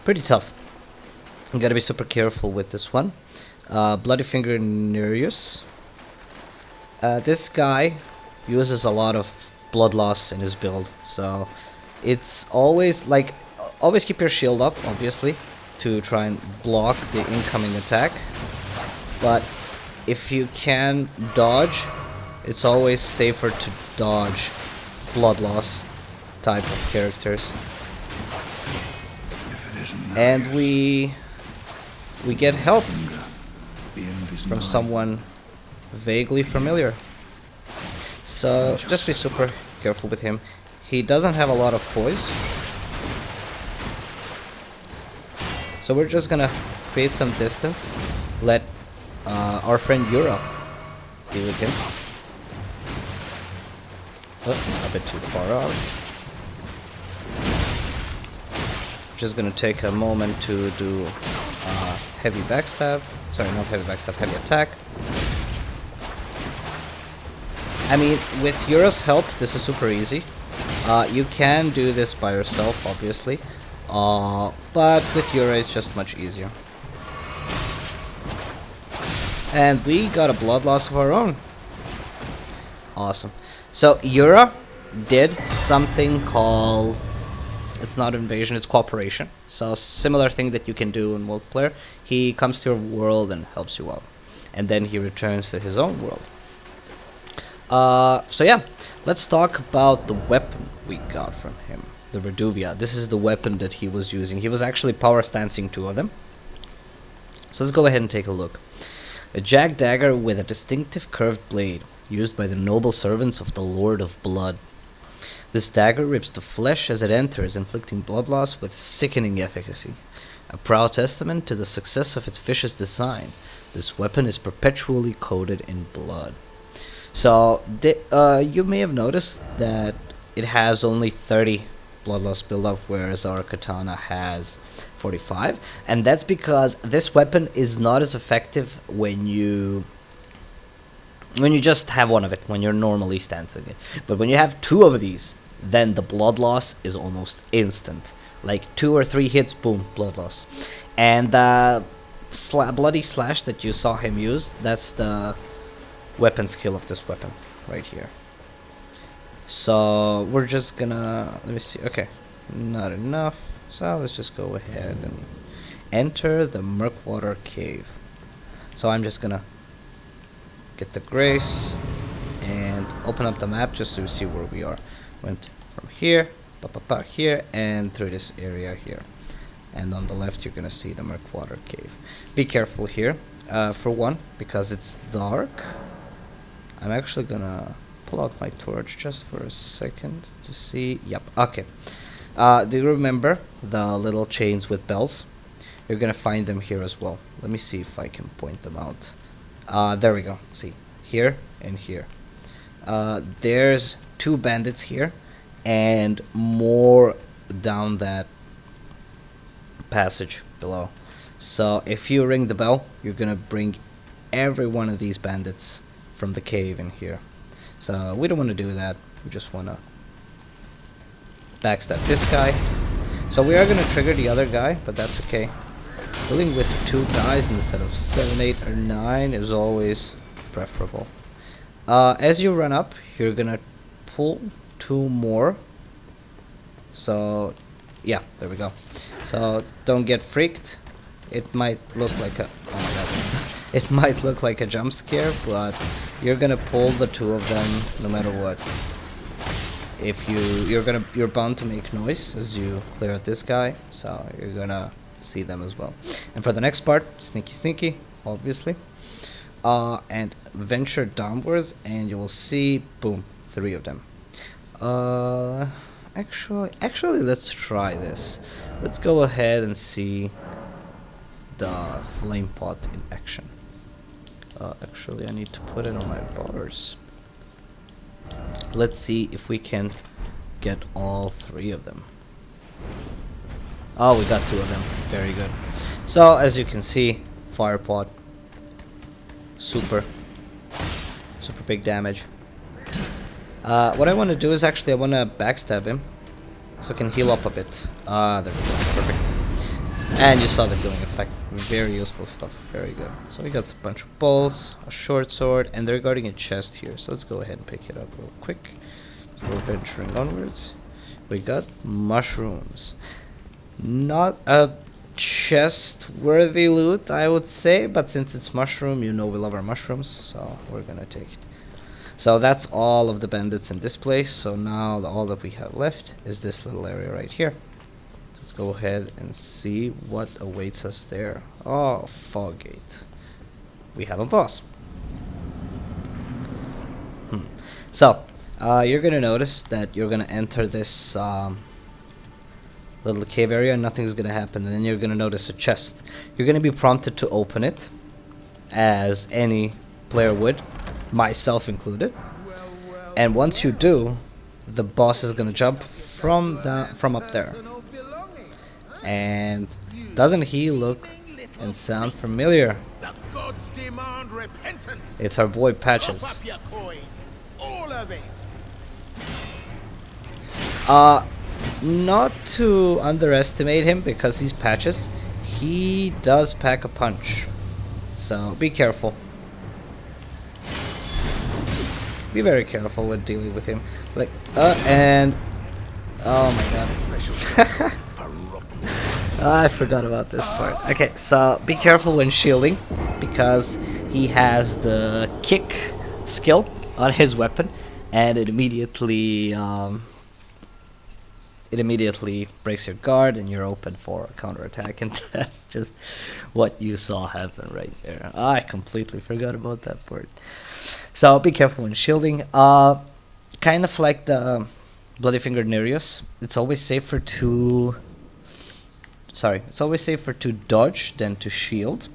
pretty tough. You gotta be super careful with this one. Bloody Finger Nerijus. This guy uses a lot of blood loss in his build, so it's always like, always keep your shield up, obviously, to try and block the incoming attack. But if you can dodge, it's always safer to dodge blood loss type of characters. And we get help from someone vaguely familiar. So just be super careful with him. He doesn't have a lot of poise. So we're just gonna create some distance. Let our friend Yura deal with him. Oh, a bit too far out. Just gonna take a moment to do heavy backstab. Sorry, not heavy backstab, heavy attack. I mean, with Yura's help, this is super easy. You can do this by yourself, obviously. But with Yura, it's just much easier. And we got a blood loss of our own. Awesome. So, Yura did something called... It's not invasion, it's cooperation. So, similar thing that you can do in multiplayer. He comes to your world and helps you out. And then he returns to his own world. So yeah, let's talk about the weapon we got from him. The Reduvia. This is the weapon that he was using. He was actually power stancing 2 of them. So let's go ahead and take a look. A jagged dagger with a distinctive curved blade, used by the noble servants of the Lord of Blood. This dagger rips the flesh as it enters, inflicting blood loss with sickening efficacy. A proud testament to the success of its vicious design, this weapon is perpetually coated in blood. So, you may have noticed that it has only 30 blood loss buildup, whereas our katana has 45. And that's because this weapon is not as effective when you just have one of it, when you're normally stancing it. But when you have 2 of these, then the blood loss is almost instant. Like 2 or 3 hits, boom, blood loss. And the bloody slash that you saw him use, that's the weapon skill of this weapon right here. So we're just gonna, let me see, okay, not enough, so let's just go ahead and enter the Murkwater Cave. So I'm just gonna get the grace and open up the map just so you see where we are. Went from here, here, and through this area here. And on the left you're gonna see the Murkwater Cave. Be careful here, for one, because it's dark. I'm actually gonna pull out my torch just for a second to see. Yep, okay. Do you remember the little chains with bells? You're gonna find them here as well. Let me see if I can point them out. There we go. See, here and here. There's 2 bandits here and more down that passage below. So if you ring the bell, you're gonna bring every one of these bandits from the cave in here. So we don't want to do that. We just want to backstab this guy. So we are going to trigger the other guy, but that's okay. Dealing with 2 guys instead of 7, 8, or 9 is always preferable. As you run up, you're going to pull 2 more. So yeah, there we go. So don't get freaked. It might look like a... Oh my god. It might look like a jump scare, but you're gonna pull the 2 of them no matter what. If you're bound to make noise as you clear out this guy, so you're gonna see them as well. And for the next part, sneaky, obviously. And venture downwards, and you will see, boom, 3 of them. Actually, let's try this. Let's go ahead and see the flame pot in action. Actually, I need to put it on my bars. Let's see if we can get all 3 of them. Oh, we got 2 of them. Very good. So, as you can see, fire pot. Super big damage. What I want to do is actually I want to backstab him so I can heal up a bit. There we go. Perfect. And you saw the healing effect. Very useful stuff. Very good. So we got a bunch of balls, a short sword, and they're guarding a chest here. So let's go ahead and pick it up real quick before venturing onwards. We got mushrooms. Not a chest-worthy loot, I would say, but since it's mushroom, you know we love our mushrooms, so we're gonna take it. So that's all of the bandits in this place, so now all that we have left is this little area right here. Let's go ahead and see what awaits us there. Oh, fog gate. We have a boss. So, you're gonna notice that you're gonna enter this little cave area and nothing's gonna happen, and then you're gonna notice a chest. You're gonna be prompted to open it, as any player would, myself included. And once you do, the boss is gonna jump from up there. And doesn't he look and sound familiar? The gods demand repentance. It's our boy Patches. Cough up your coin. All of it. Not to underestimate him because he's Patches. He does pack a punch. So be careful. Be very careful with dealing with him. Like, and oh my god. Special for rotten. I forgot about this part. Okay, so be careful when shielding because he has the kick skill on his weapon, and it immediately breaks your guard and you're open for a counterattack, and that's just what you saw happen right there. I completely forgot about that part. So be careful when shielding. Kind of like the Bloody Fingered Nerijus, it's always safer to dodge than to shield.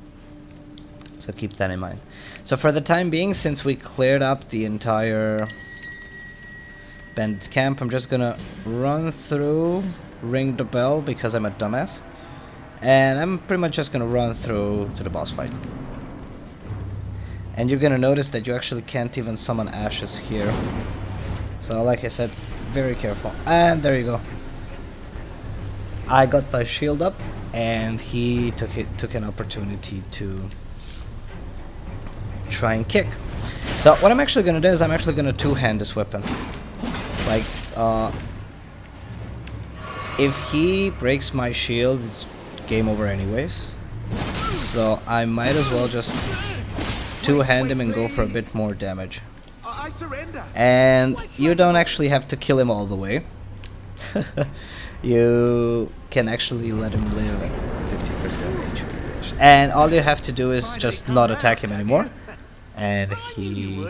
So keep that in mind. So for the time being, since we cleared up the entire bandit camp, I'm just gonna run through, ring the bell because I'm a dumbass, and I'm pretty much just gonna run through to the boss fight. And you're gonna notice that you actually can't even summon ashes here. So like I said, very careful. And there you go. I got my shield up, and he took an opportunity to try and kick. So what I'm actually gonna do is I'm actually gonna two-hand this weapon. Like, if he breaks my shield, it's game over anyways. So I might as well just two-hand him and go for a bit more damage. I surrender. And you don't actually have to kill him all the way. You can actually let him live at 50% HP. And all you have to do is just not attack him anymore. And he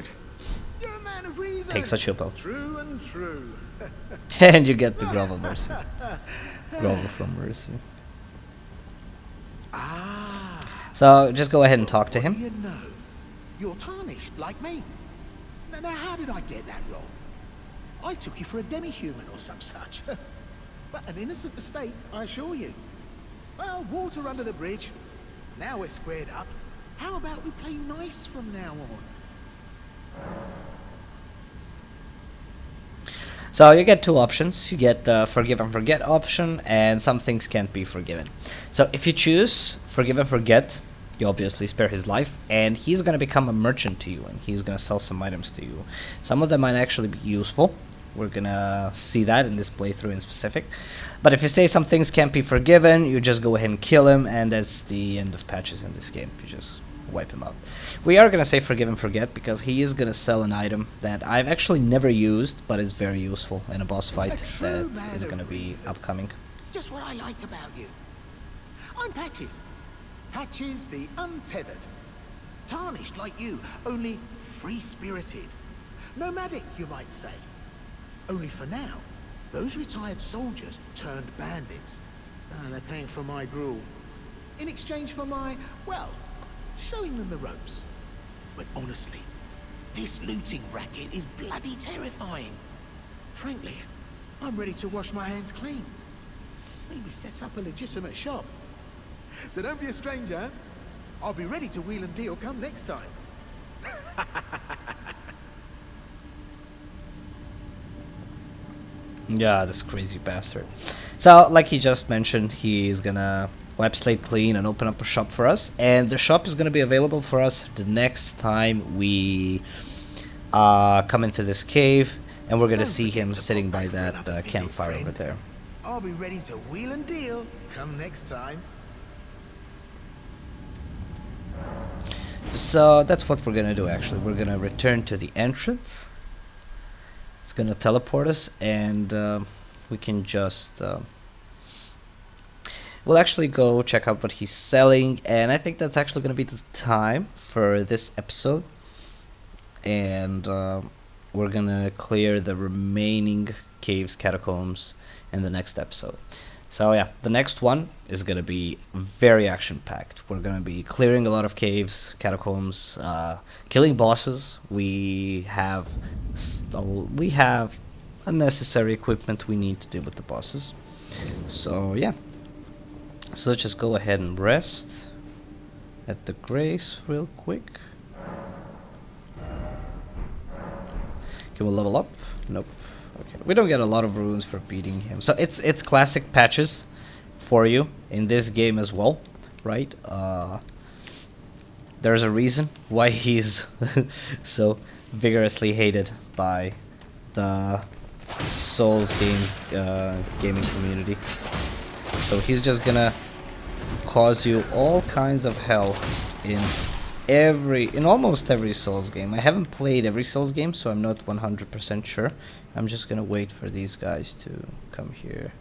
takes a chill pill. True and true. And you get the Grovel Mercy. Grovel from Mercy. So just go ahead and talk to What do him. you know? You're tarnished like me. Now how did I get that wrong? I took you for a demi-human or some such. But an innocent mistake, I assure you. Well, water under the bridge. Now we're squared up. How about we play nice from now on? So you get two options. You get the forgive and forget option, and some things can't be forgiven. So if you choose forgive and forget, you obviously spare his life, and he's going to become a merchant to you, and he's going to sell some items to you. Some of them might actually be useful. We're going to see that in this playthrough in specific. But if you say some things can't be forgiven, you just go ahead and kill him, and that's the end of Patches in this game. You just wipe him out. We are going to say forgive and forget because he is going to sell an item that I've actually never used, but is very useful in a boss fight that is going to be upcoming. Just what I like about you. I'm Patches. Patches the Untethered. Tarnished like you, only free-spirited. Nomadic, you might say. Only for now, those retired soldiers turned bandits. They're paying for my gruel. In exchange for my, well, showing them the ropes. But honestly, this looting racket is bloody terrifying. Frankly, I'm ready to wash my hands clean. Maybe set up a legitimate shop. So don't be a stranger, huh? I'll be ready to wheel and deal come next time. Yeah, this crazy bastard. So, like he just mentioned, he's gonna wipe slate clean and open up a shop for us. And the shop is gonna be available for us the next time we come into this cave. and we're gonna Don't see forget him to sitting pop by back for that another visit, campfire over friend. there. I'll be ready to wheel and deal come next time. So that's what we're gonna do. Actually, we're gonna return to the entrance. It's gonna teleport us, and we can just we'll actually go check out what he's selling, and I think that's actually gonna be the time for this episode. And we're gonna clear the remaining caves, catacombs in the next episode. So yeah, the next one is gonna be very action-packed. We're gonna be clearing a lot of caves, catacombs, killing bosses. We have unnecessary equipment we need to deal with the bosses. So yeah, so let's just go ahead and rest at the Grace real quick. Can we level up? Nope. Okay. We don't get a lot of runes for beating him. So it's classic patches for you in this game as well, right? There's a reason why he's so vigorously hated by the Souls games gaming community. So he's just gonna cause you all kinds of hell in almost every Souls game. I haven't played every Souls game, so I'm not 100% sure. I'm just gonna wait for these guys to come here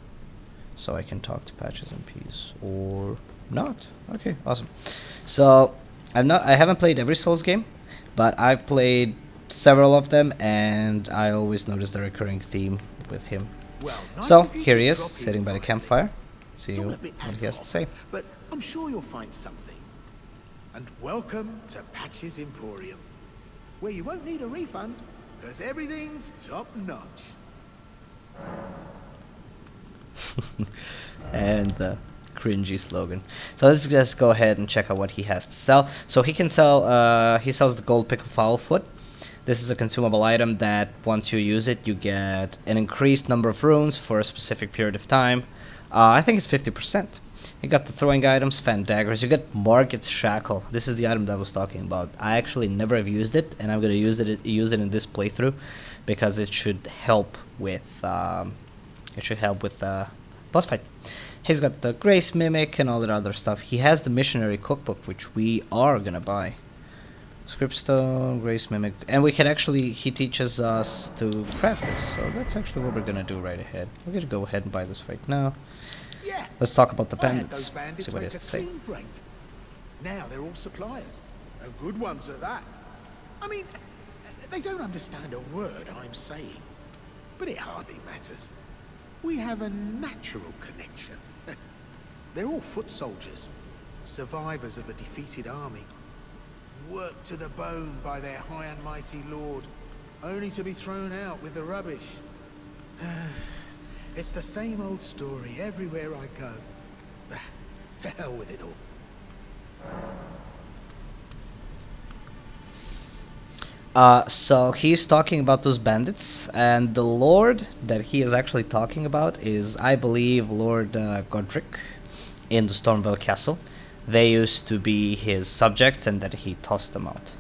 so I can talk to Patches in peace, or not. Okay, awesome. So I haven't played every Souls game, but I've played several of them, and I always notice the recurring theme with him. Well, nice So of you here to he is, drop in sitting by the finally. campfire. See It's all a what bit he has to ad say. hoc, but I'm sure you'll find something. And welcome to Patches Emporium, where you won't need a refund, because everything's top notch. And the cringy slogan. So let's just go ahead and check out what he has to sell. So he can sell, he sells the gold pickle foulfoot. This is a consumable item that once you use it, you get an increased number of runes for a specific period of time. I think it's 50%. You got the throwing items, fan daggers. You get Margit's shackle. This is the item that I was talking about. I actually never have used it, and I'm gonna use it in this playthrough because it should help with boss fight. He's got the Grace Mimic and all that other stuff. He has the Missionary Cookbook, which we are gonna buy. Scriptstone, Grace Mimic, and we can actually, he teaches us to craft this, so that's actually what we're gonna do right ahead. We're gonna go ahead and buy this right now. Yeah. Let's talk about the I had bandits. those bandits See what he make has a to say. clean break. Now they're all suppliers, and good ones at that. I mean, they don't understand a word I'm saying, but it hardly matters. We have a natural connection. They're all foot soldiers, survivors of a defeated army, worked to the bone by their high and mighty lord, only to be thrown out with the rubbish. It's the same old story everywhere I go. To hell with it all. So he's talking about those bandits, and the lord that he is actually talking about is, I believe, Lord Godric in the Stormville Castle. They used to be his subjects, and that he tossed them out.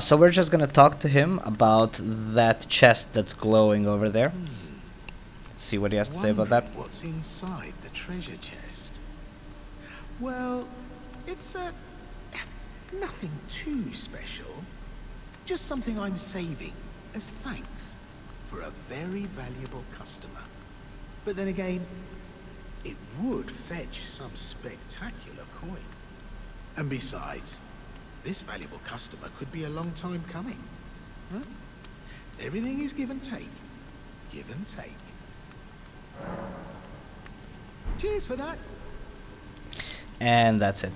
So we're just gonna talk to him about that chest that's glowing over there. Let's see what he has to say about that. Wondering what's inside the treasure chest? Well, it's nothing too special. Just something I'm saving as thanks for a very valuable customer. But then again, it would fetch some spectacular coin. And besides, this valuable customer could be a long time coming. Huh? Everything is give and take. Give and take. Cheers for that. And that's it.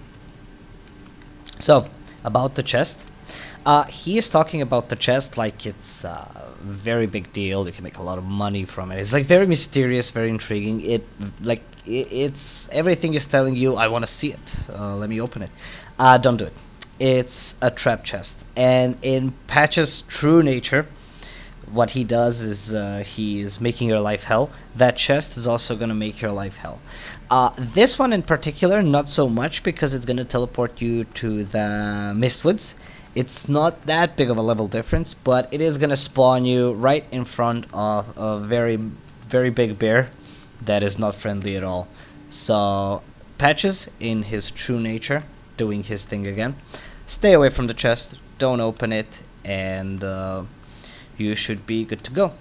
So, about the chest. He is talking about the chest like it's a very big deal. You can make a lot of money from it. It's like very mysterious, very intriguing. It's everything is telling you, I want to see it. Let me open it. Don't do it. It's a trap chest. And in Patch's true nature, what he does is he is making your life hell. That chest is also going to make your life hell. This one in particular, not so much, because it's going to teleport you to the Mistwoods. It's not that big of a level difference, but it is gonna spawn you right in front of a very, very big bear that is not friendly at all. So, Patches, in his true nature, doing his thing again. Stay away from the chest, don't open it, and you should be good to go.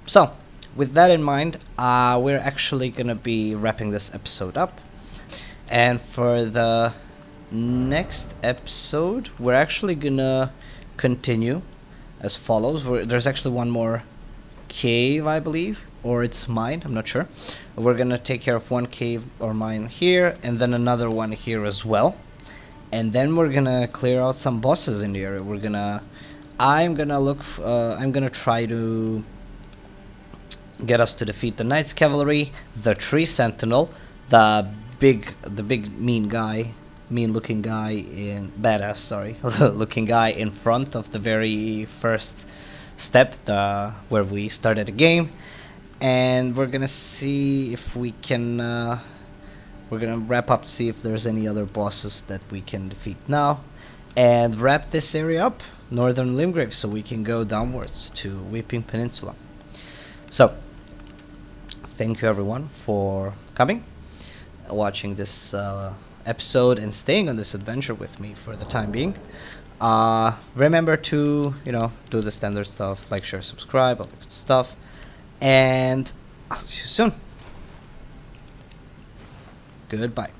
So, with that in mind, we're actually gonna be wrapping this episode up. And for the next episode, we're actually gonna continue as follows. There's actually one more cave, I believe, or it's mine, I'm not sure. We're gonna take care of one cave or mine here, and then another one here as well. And then we're gonna clear out some bosses in the area. I'm gonna try to get us to defeat the Knights Cavalry, the Tree Sentinel, the big mean looking guy in badass, sorry, looking guy in front of the very first step, where we started the game. And we're gonna see if we can we're gonna wrap up to see if there's any other bosses that we can defeat now, and wrap this area up, northern Limgrave, so we can go downwards to Weeping Peninsula. So thank you everyone for coming, watching this episode, and staying on this adventure with me for the time being. Remember to, do the standard stuff, like, share, subscribe, all that good stuff, and I'll see you soon. Goodbye.